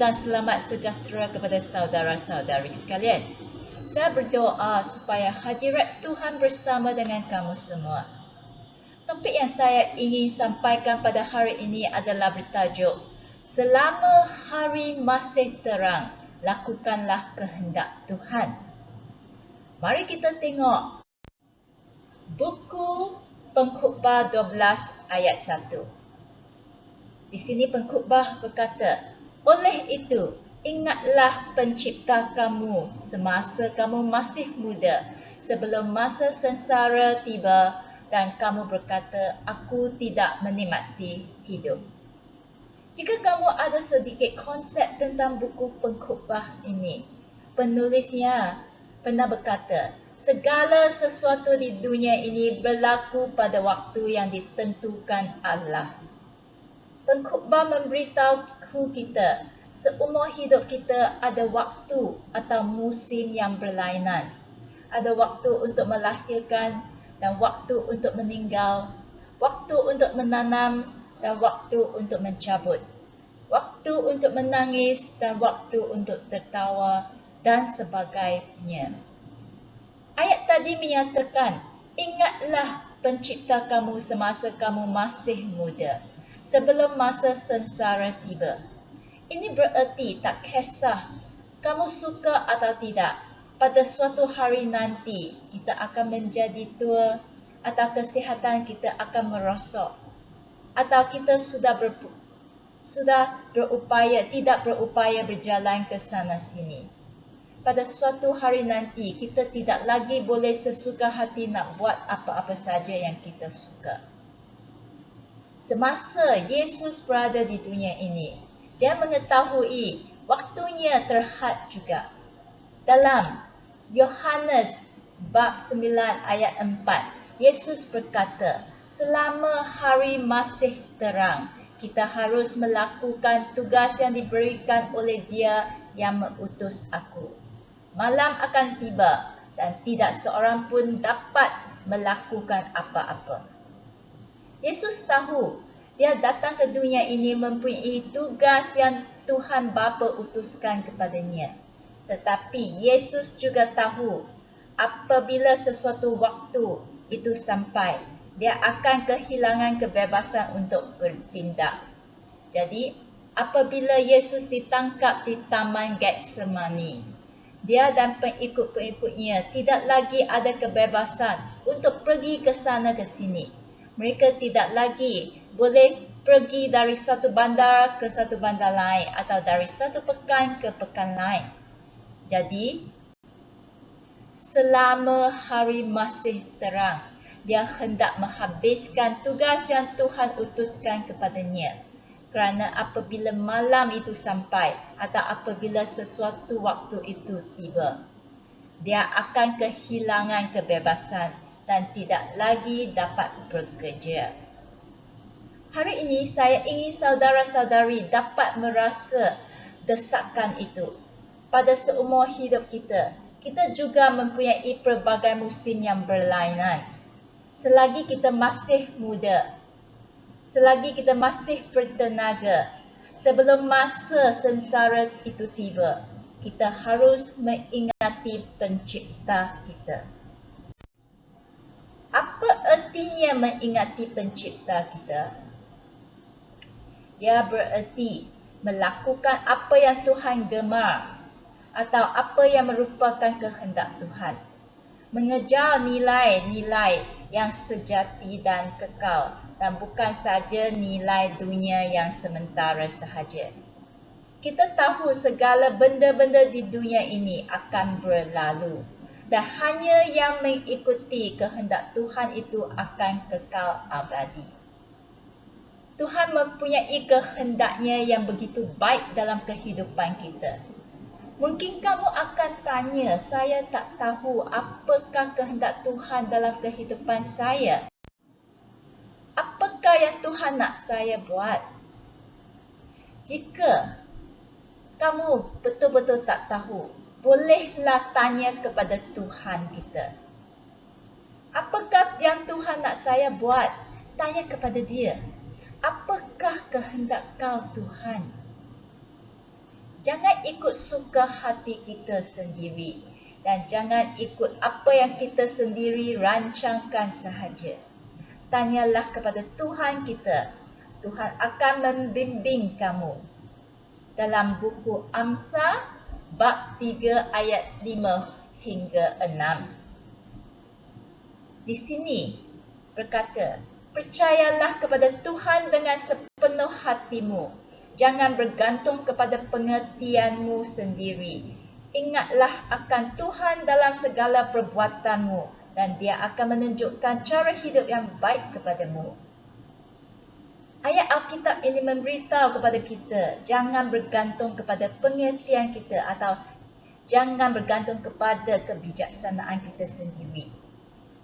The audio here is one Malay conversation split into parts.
dan selamat sejahtera kepada saudara-saudari sekalian. Saya berdoa supaya hadirat Tuhan bersama dengan kamu semua. Topik yang saya ingin sampaikan pada hari ini adalah bertajuk Selama hari masih terang, lakukanlah kehendak Tuhan. Mari kita tengok buku Pengkhotbah 12 ayat 1. Di sini pengkhotbah berkata, oleh itu, ingatlah pencipta kamu semasa kamu masih muda, sebelum masa sengsara tiba dan kamu berkata, aku tidak menikmati hidup. Jika kamu ada sedikit konsep tentang buku pengkhotbah ini, penulisnya pernah berkata, segala sesuatu di dunia ini berlaku pada waktu yang ditentukan Allah. Pengkhotbah memberitahu kita, seumur hidup kita ada waktu atau musim yang berlainan. Ada waktu untuk melahirkan dan waktu untuk meninggal, waktu untuk menanam dan waktu untuk mencabut, waktu untuk menangis dan waktu untuk tertawa dan sebagainya. Ayat tadi menyatakan, ingatlah pencipta kamu semasa kamu masih muda, sebelum masa sengsara tiba. Ini bererti tak kisah kamu suka atau tidak, pada suatu hari nanti kita akan menjadi tua atau kesihatan kita akan merosot, atau kita tidak berupaya berjalan ke sana sini. Pada suatu hari nanti kita tidak lagi boleh sesuka hati nak buat apa-apa saja yang kita suka. Semasa Yesus berada di dunia ini, dia mengetahui waktunya terhad juga. Dalam Yohanes bab 9 ayat 4, Yesus berkata, selama hari masih terang, kita harus melakukan tugas yang diberikan oleh Dia yang mengutus aku. Malam akan tiba dan tidak seorang pun dapat melakukan apa-apa. Yesus tahu dia datang ke dunia ini mempunyai tugas yang Tuhan Bapa utuskan kepadanya. Tetapi Yesus juga tahu apabila sesuatu waktu itu sampai, dia akan kehilangan kebebasan untuk bertindak. Jadi, apabila Yesus ditangkap di Taman Getsemani, dia dan pengikut-pengikutnya tidak lagi ada kebebasan untuk pergi ke sana ke sini. Mereka tidak lagi boleh pergi dari satu bandar ke satu bandar lain atau dari satu pekan ke pekan lain. Jadi, selama hari masih terang, dia hendak menghabiskan tugas yang Tuhan utuskan kepadanya. Kerana apabila malam itu sampai atau apabila sesuatu waktu itu tiba, dia akan kehilangan kebebasan dan tidak lagi dapat bekerja. Hari ini saya ingin saudara-saudari dapat merasa desakan itu. Pada seumur hidup kita, kita juga mempunyai pelbagai musim yang berlainan. Selagi kita masih muda, selagi kita masih bertenaga, sebelum masa sengsara itu tiba, kita harus mengingati pencipta kita. Apa ertinya mengingati pencipta kita? Dia bererti melakukan apa yang Tuhan gemar atau apa yang merupakan kehendak Tuhan. Mengejar nilai-nilai yang sejati dan kekal dan bukan saja nilai dunia yang sementara sahaja. Kita tahu segala benda-benda di dunia ini akan berlalu dan hanya yang mengikuti kehendak Tuhan itu akan kekal abadi. Tuhan mempunyai kehendaknya yang begitu baik dalam kehidupan kita. Mungkin kamu akan tanya, saya tak tahu apakah kehendak Tuhan dalam kehidupan saya. Apakah yang Tuhan nak saya buat? Jika kamu betul-betul tak tahu, bolehlah tanya kepada Tuhan kita. Apakah yang Tuhan nak saya buat? Tanya kepada Dia. Apakah kehendak kau Tuhan? Jangan ikut suka hati kita sendiri dan jangan ikut apa yang kita sendiri rancangkan sahaja. Tanyalah kepada Tuhan kita. Tuhan akan membimbing kamu. Dalam buku Amsal bab 3 ayat 5 hingga 6. Di sini berkata, percayalah kepada Tuhan dengan sepenuh hatimu. Jangan bergantung kepada pengertianmu sendiri. Ingatlah akan Tuhan dalam segala perbuatanmu dan Dia akan menunjukkan cara hidup yang baik kepadamu. Ayat Alkitab ini memberitahu kepada kita, jangan bergantung kepada pengertian kita atau jangan bergantung kepada kebijaksanaan kita sendiri.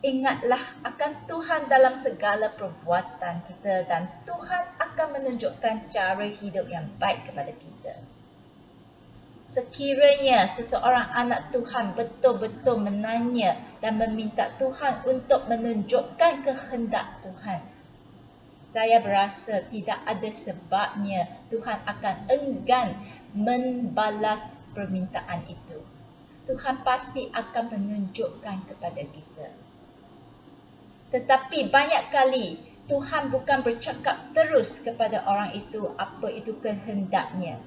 Ingatlah akan Tuhan dalam segala perbuatan kita dan Tuhan akan menunjukkan cara hidup yang baik kepada kita. Sekiranya seseorang anak Tuhan betul-betul menanya dan meminta Tuhan untuk menunjukkan kehendak Tuhan, saya berasa tidak ada sebabnya Tuhan akan enggan membalas permintaan itu. Tuhan pasti akan menunjukkan kepada kita. Tetapi banyak kali Tuhan bukan bercakap terus kepada orang itu apa itu kehendaknya.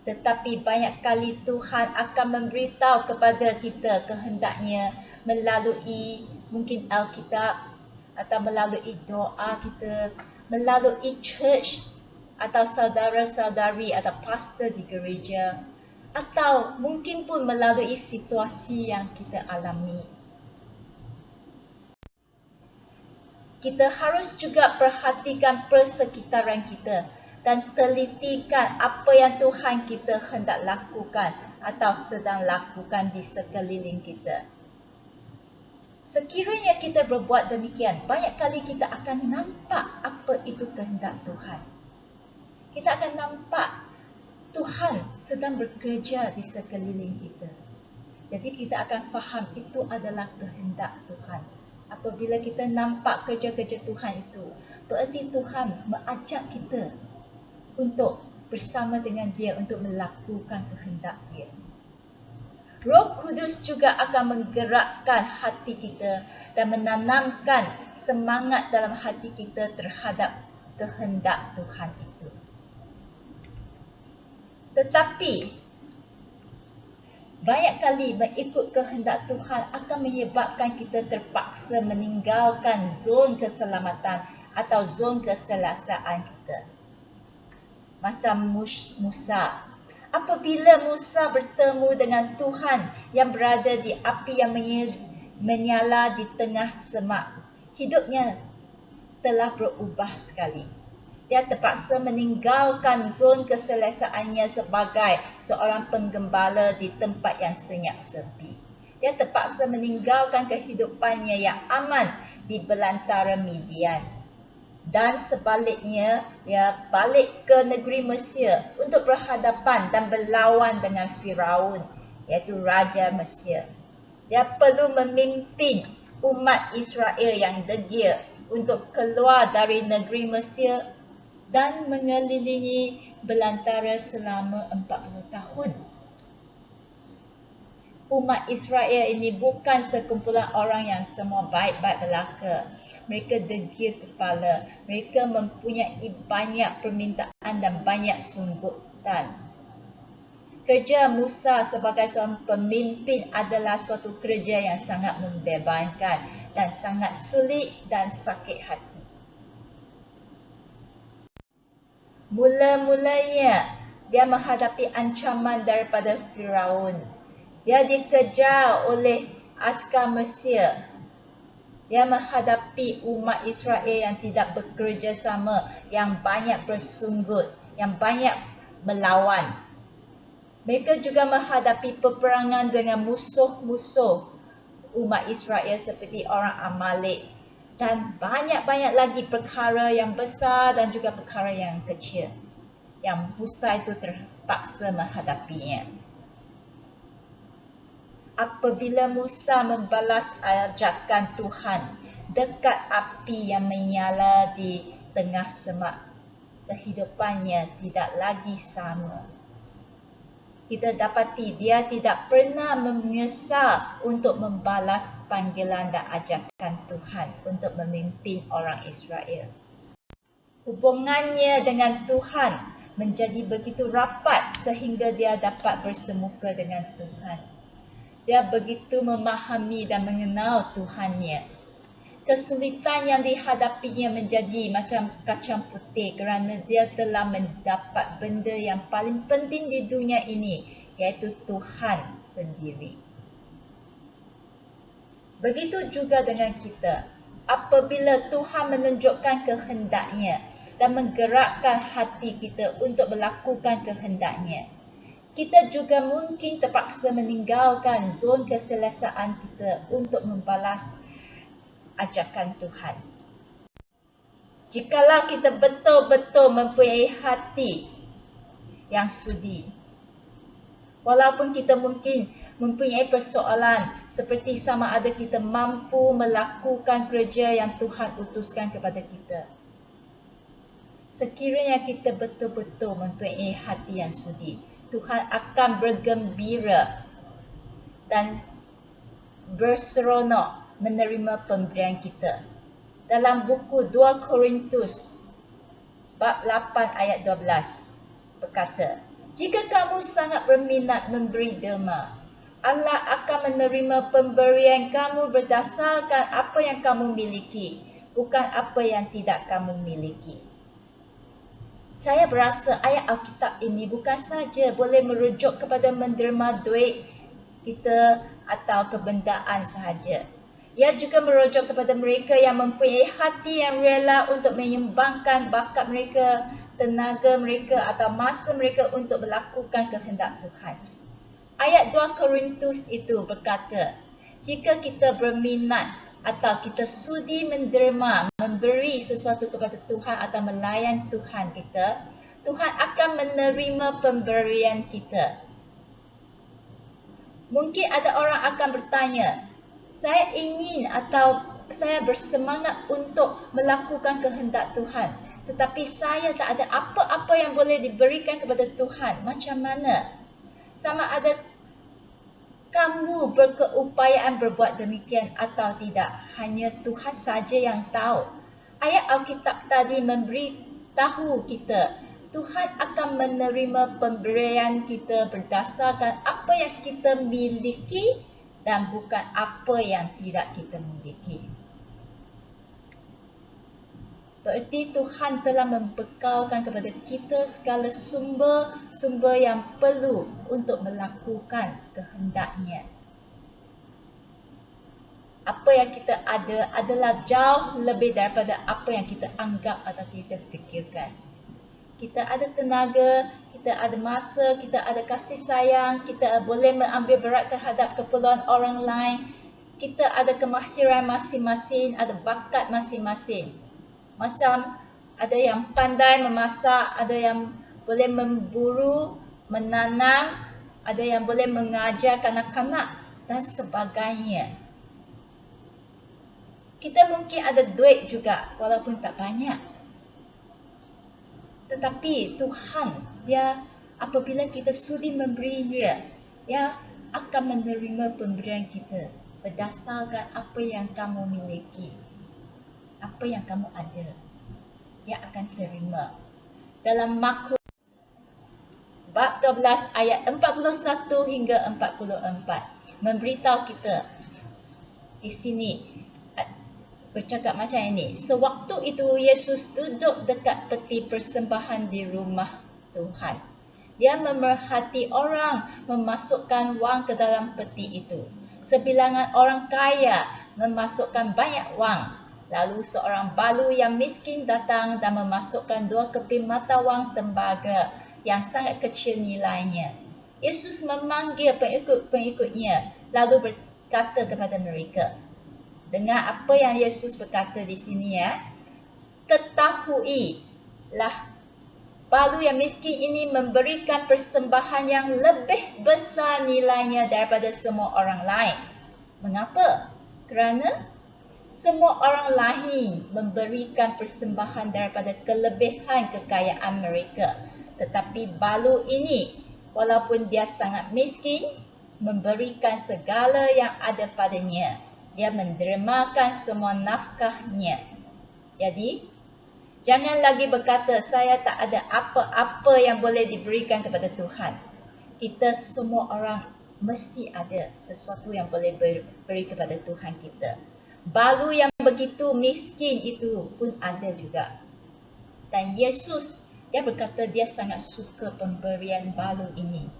Tetapi banyak kali Tuhan akan memberitahu kepada kita kehendaknya melalui mungkin Alkitab atau melalui doa kita, melalui church atau saudara-saudari atau pastor di gereja, atau mungkin pun melalui situasi yang kita alami. Kita harus juga perhatikan persekitaran kita dan telitikan apa yang Tuhan kita hendak lakukan atau sedang lakukan di sekeliling kita. Sekiranya kita berbuat demikian, banyak kali kita akan nampak apa itu kehendak Tuhan. Kita akan nampak Tuhan sedang bekerja di sekeliling kita. Jadi kita akan faham itu adalah kehendak Tuhan. Apabila kita nampak kerja-kerja Tuhan itu, berarti Tuhan mengajak kita untuk bersama dengan Dia untuk melakukan kehendak Dia. Roh Kudus juga akan menggerakkan hati kita dan menanamkan semangat dalam hati kita terhadap kehendak Tuhan itu. Tetapi banyak kali mengikut kehendak Tuhan akan menyebabkan kita terpaksa meninggalkan zon keselamatan atau zon keselesaan kita. Macam Musa. Apabila Musa bertemu dengan Tuhan yang berada di api yang menyala di tengah semak, hidupnya telah berubah sekali. Dia terpaksa meninggalkan zon keselesaannya sebagai seorang penggembala di tempat yang senyap sepi. Dia terpaksa meninggalkan kehidupannya yang aman di belantara Midian. Dan sebaliknya, dia balik ke negeri Mesir untuk berhadapan dan berlawan dengan Firaun, iaitu Raja Mesir. Dia perlu memimpin umat Israel yang degil untuk keluar dari negeri Mesir dan mengelilingi belantara selama 40 tahun. Umat Israel ini bukan sekumpulan orang yang semua baik-baik belaka. Mereka degil kepala. Mereka mempunyai banyak permintaan dan banyak sunggutan. Kerja Musa sebagai seorang pemimpin adalah suatu kerja yang sangat membebankan dan sangat sulit dan sakit hati. Mula-mulanya, dia menghadapi ancaman daripada Firaun. Dia dikejar oleh askar Mesir. Dia menghadapi umat Israel yang tidak bekerja sama, yang banyak bersunggut, yang banyak melawan. Mereka juga menghadapi peperangan dengan musuh-musuh umat Israel seperti orang Amalek. Dan banyak-banyak lagi perkara yang besar dan juga perkara yang kecil yang Musa itu terpaksa menghadapinya. Apabila Musa membalas ajakan Tuhan dekat api yang menyala di tengah semak, kehidupannya tidak lagi sama. kita dapati dia tidak pernah menyesal untuk membalas panggilan dan ajakan Tuhan untuk memimpin orang Israel. Hubungannya dengan Tuhan menjadi begitu rapat sehingga dia dapat bersemuka dengan Tuhan. Dia begitu memahami dan mengenal Tuhannya. Kesulitan yang dihadapinya menjadi macam kacang putih kerana dia telah mendapat benda yang paling penting di dunia ini, iaitu Tuhan sendiri. Begitu juga dengan kita. Apabila Tuhan menunjukkan kehendaknya dan menggerakkan hati kita untuk melakukan kehendaknya, kita juga mungkin terpaksa meninggalkan zon keselesaan kita untuk membalas ajakan Tuhan. Jikalau kita betul-betul mempunyai hati yang sudi, walaupun kita mungkin mempunyai persoalan seperti sama ada kita mampu melakukan kerja yang Tuhan utuskan kepada kita. Sekiranya kita betul-betul mempunyai hati yang sudi, Tuhan akan bergembira dan berseronok menerima pemberian kita. Dalam buku 2 Korintus bab 8 ayat 12 berkata, jika kamu sangat berminat memberi derma, Allah akan menerima pemberian kamu berdasarkan apa yang kamu miliki, bukan apa yang tidak kamu miliki. Saya berasa ayat Alkitab ini bukan saja boleh merujuk kepada menderma duit kita atau kebendaan sahaja. Ia juga merujuk kepada mereka yang mempunyai hati yang rela untuk menyumbangkan bakat mereka, tenaga mereka atau masa mereka untuk melakukan kehendak Tuhan. Ayat 2 Korintus itu berkata, jika kita berminat atau kita sudi menderma, memberi sesuatu kepada Tuhan atau melayan Tuhan kita, Tuhan akan menerima pemberian kita. Mungkin ada orang akan bertanya, saya ingin atau saya bersemangat untuk melakukan kehendak Tuhan, tetapi saya tak ada apa-apa yang boleh diberikan kepada Tuhan. Macam mana? Sama ada kamu berkeupayaan berbuat demikian atau tidak, hanya Tuhan saja yang tahu. Ayat Alkitab tadi memberitahu kita, Tuhan akan menerima pemberian kita berdasarkan apa yang kita miliki dan bukan apa yang tidak kita miliki. Berarti Tuhan telah membekalkan kepada kita segala sumber-sumber yang perlu untuk melakukan kehendaknya. Apa yang kita ada adalah jauh lebih daripada apa yang kita anggap atau kita fikirkan. Kita ada tenaga, kita ada masa, kita ada kasih sayang, kita boleh mengambil berat terhadap keperluan orang lain. Kita ada kemahiran masing-masing, ada bakat masing-masing. Macam ada yang pandai memasak, ada yang boleh memburu, menanam, ada yang boleh mengajar kanak-kanak dan sebagainya. Kita mungkin ada duit juga walaupun tak banyak. Tetapi Tuhan, dia apabila kita sudi memberi dia akan menerima pemberian kita berdasarkan apa yang kamu miliki. Apa yang kamu ada, dia akan terima. Dalam Markus bab 12 ayat 41 hingga 44 memberitahu kita di sini bercakap macam ini. Sewaktu itu Yesus duduk dekat peti persembahan di rumah Tuhan. Dia memerhati orang memasukkan wang ke dalam peti itu. Sebilangan orang kaya memasukkan banyak wang. Lalu seorang balu yang miskin datang dan memasukkan 2 keping mata wang tembaga yang sangat kecil nilainya. Yesus memanggil pengikut-pengikutnya lalu berkata kepada mereka. Dengar apa yang Yesus berkata di sini ya. Ketahuilah, balu yang miskin ini memberikan persembahan yang lebih besar nilainya daripada semua orang lain. Mengapa? Kerana semua orang lain memberikan persembahan daripada kelebihan kekayaan mereka. Tetapi balu ini walaupun dia sangat miskin, memberikan segala yang ada padanya. Dia mendermakan semua nafkahnya. Jadi, jangan lagi berkata, saya tak ada apa-apa yang boleh diberikan kepada Tuhan. Kita semua orang mesti ada sesuatu yang boleh beri kepada Tuhan kita. Balu yang begitu miskin itu pun ada juga. Dan Yesus, dia berkata dia sangat suka pemberian balu ini.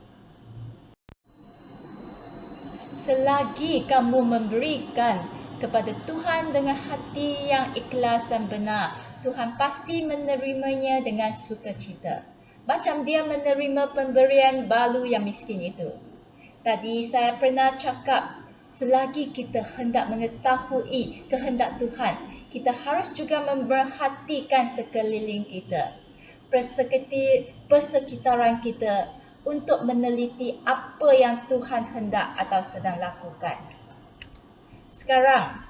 Selagi kamu memberikan kepada Tuhan dengan hati yang ikhlas dan benar, Tuhan pasti menerimanya dengan sukacita. Macam dia menerima pemberian balu yang miskin itu. Tadi saya pernah cakap, selagi kita hendak mengetahui kehendak Tuhan, kita harus juga memperhatikan sekeliling kita, persekitaran kita, untuk meneliti apa yang Tuhan hendak atau sedang lakukan. Sekarang,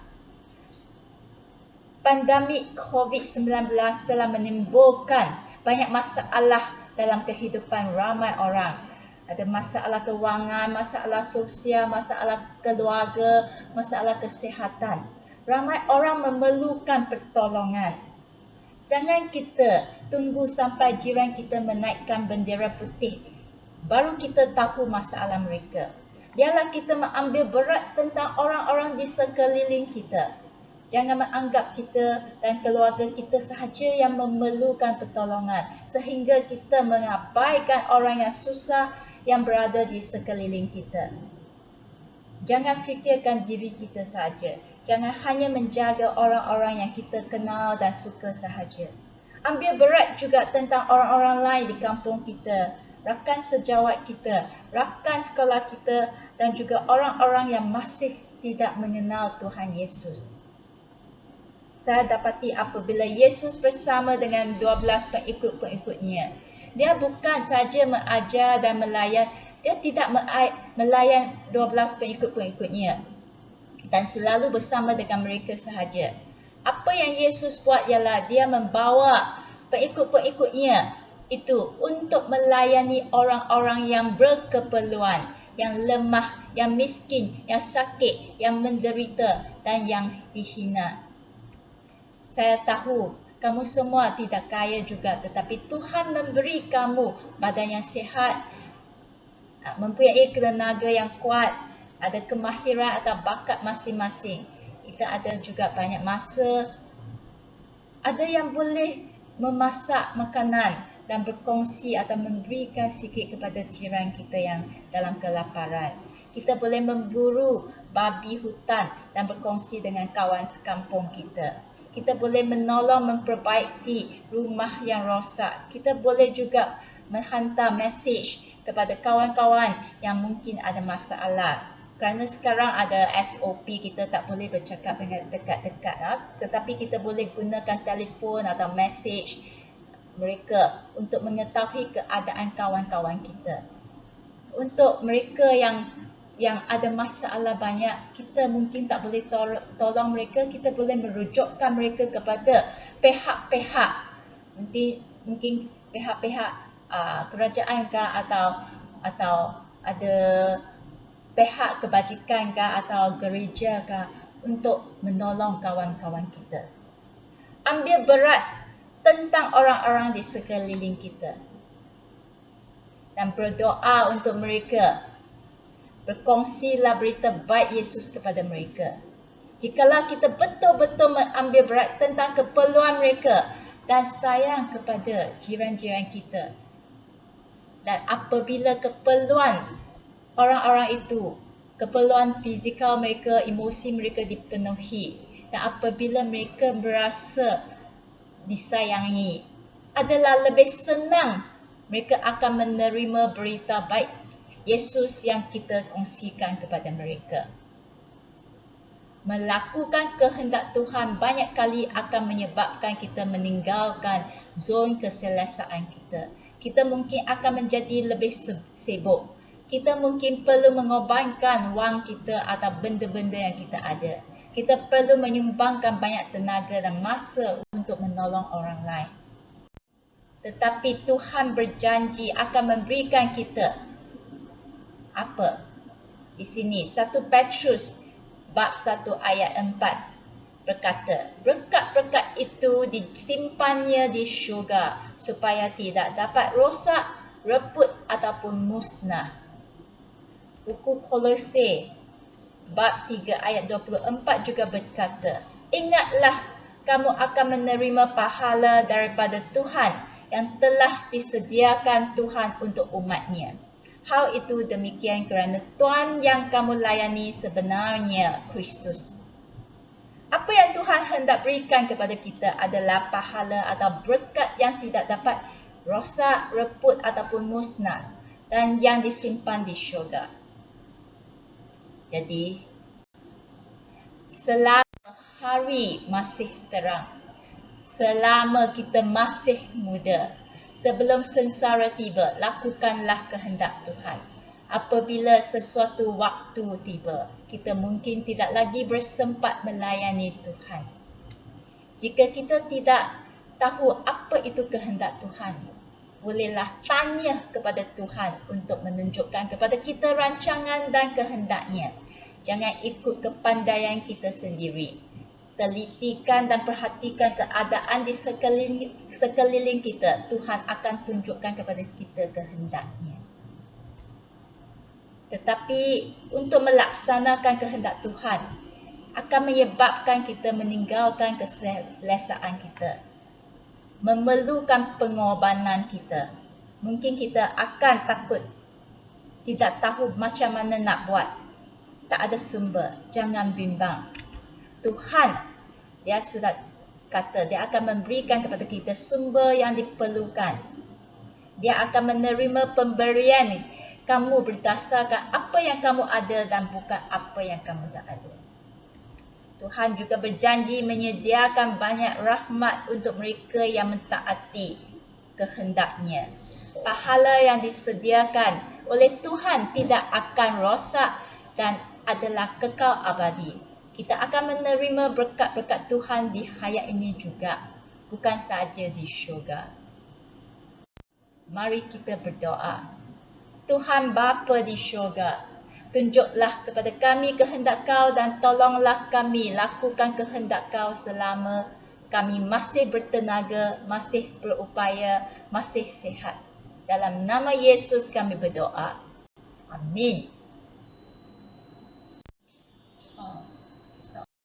pandemik COVID-19 telah menimbulkan banyak masalah dalam kehidupan ramai orang. Ada masalah kewangan, masalah sosial, masalah keluarga, masalah kesihatan. Ramai orang memerlukan pertolongan. Jangan kita tunggu sampai jiran kita menaikkan bendera putih baru kita tahu masalah mereka. Biarlah kita mengambil berat tentang orang-orang di sekeliling kita. Jangan menganggap kita dan keluarga kita sahaja yang memerlukan pertolongan, sehingga kita mengabaikan orang yang susah yang berada di sekeliling kita. Jangan fikirkan diri kita sahaja. Jangan hanya menjaga orang-orang yang kita kenal dan suka sahaja. Ambil berat juga tentang orang-orang lain di kampung kita, rakan sejawat kita, rakan sekolah kita, dan juga orang-orang yang masih tidak mengenal Tuhan Yesus. Saya dapati apabila Yesus bersama dengan 12 pengikut-pengikutnya, dia bukan saja mengajar dan melayan, dia tidak melayan 12 pengikut-pengikutnya dan selalu bersama dengan mereka sahaja. Apa yang Yesus buat ialah dia membawa pengikut-pengikutnya itu untuk melayani orang-orang yang berkeperluan, yang lemah, yang miskin, yang sakit, yang menderita dan yang dihina. Saya tahu kamu semua tidak kaya juga, tetapi Tuhan memberi kamu badan yang sihat, mempunyai tenaga yang kuat, ada kemahiran atau bakat masing-masing. Kita ada juga banyak masa, ada yang boleh memasak makanan dan berkongsi atau memberikan sikit kepada jiran kita yang dalam kelaparan. Kita boleh memburu babi hutan dan berkongsi dengan kawan sekampung kita. Kita boleh menolong memperbaiki rumah yang rosak. Kita boleh juga menghantar mesej kepada kawan-kawan yang mungkin ada masalah. Kerana sekarang ada SOP, kita tak boleh bercakap dengan dekat-dekat, tetapi kita boleh gunakan telefon atau mesej mereka untuk mengetahui keadaan kawan-kawan kita. Untuk mereka yang ada masalah banyak, kita mungkin tak boleh tolong mereka, kita boleh merujukkan mereka kepada pihak-pihak, mungkin pihak-pihak kerajaan kah, atau ada pihak kebajikan kah, atau gereja kah, untuk menolong kawan-kawan kita. Ambil berat tentang orang-orang di sekeliling kita dan berdoa untuk mereka. Berkongsilah berita baik Yesus kepada mereka. Jikalau kita betul-betul mengambil berat tentang keperluan mereka dan sayang kepada jiran-jiran kita, dan apabila keperluan orang-orang itu, keperluan fizikal mereka, emosi mereka dipenuhi, dan apabila mereka berasa disayangi, adalah lebih senang mereka akan menerima berita baik Yesus yang kita kongsikan kepada mereka. Melakukan kehendak Tuhan banyak kali akan menyebabkan kita meninggalkan zon keselesaan kita. Kita mungkin akan menjadi lebih sibuk. Kita mungkin perlu mengorbankan wang kita atau benda-benda yang kita ada. Kita perlu menyumbangkan banyak tenaga dan masa untuk menolong orang lain. Tetapi Tuhan berjanji akan memberikan kita apa? Di sini 1 Petrus bab 1 ayat 4 berkata, berkat-berkat itu disimpannya di syurga supaya tidak dapat rosak, reput ataupun musnah. Buku Kolose bab 3 ayat 24 juga berkata, ingatlah kamu akan menerima pahala daripada Tuhan yang telah disediakan Tuhan untuk umatnya. Hal itu demikian kerana Tuhan yang kamu layani sebenarnya Kristus. Apa yang Tuhan hendak berikan kepada kita adalah pahala atau berkat yang tidak dapat rosak, reput ataupun musnah dan yang disimpan di syurga. Jadi, selama hari masih terang, selama kita masih muda, sebelum sengsara tiba, lakukanlah kehendak Tuhan. Apabila sesuatu waktu tiba, kita mungkin tidak lagi bersempat melayani Tuhan. Jika kita tidak tahu apa itu kehendak Tuhan, bolehlah tanya kepada Tuhan untuk menunjukkan kepada kita rancangan dan kehendaknya. Jangan ikut kepandaian kita sendiri. Telitikan dan perhatikan keadaan di sekeliling kita. Tuhan akan tunjukkan kepada kita kehendaknya. Tetapi untuk melaksanakan kehendak Tuhan akan menyebabkan kita meninggalkan keselesaan kita, memerlukan pengorbanan kita. Mungkin kita akan takut, tidak tahu macam mana nak buat, tak ada sumber. Jangan bimbang. Tuhan, dia sudah kata dia akan memberikan kepada kita sumber yang diperlukan. Dia akan menerima pemberian kamu berdasarkan apa yang kamu ada dan bukan apa yang kamu tak ada. Tuhan juga berjanji menyediakan banyak rahmat untuk mereka yang mentaati kehendaknya. Pahala yang disediakan oleh Tuhan tidak akan rosak dan adalah kekal abadi. Kita akan menerima berkat-berkat Tuhan di hayat ini juga, bukan sahaja di syurga. Mari kita berdoa. Tuhan Bapa di syurga, tunjuklah kepada kami kehendak Kau dan tolonglah kami lakukan kehendak Kau selama kami masih bertenaga, masih berupaya, masih sihat. Dalam nama Yesus kami berdoa. Amin.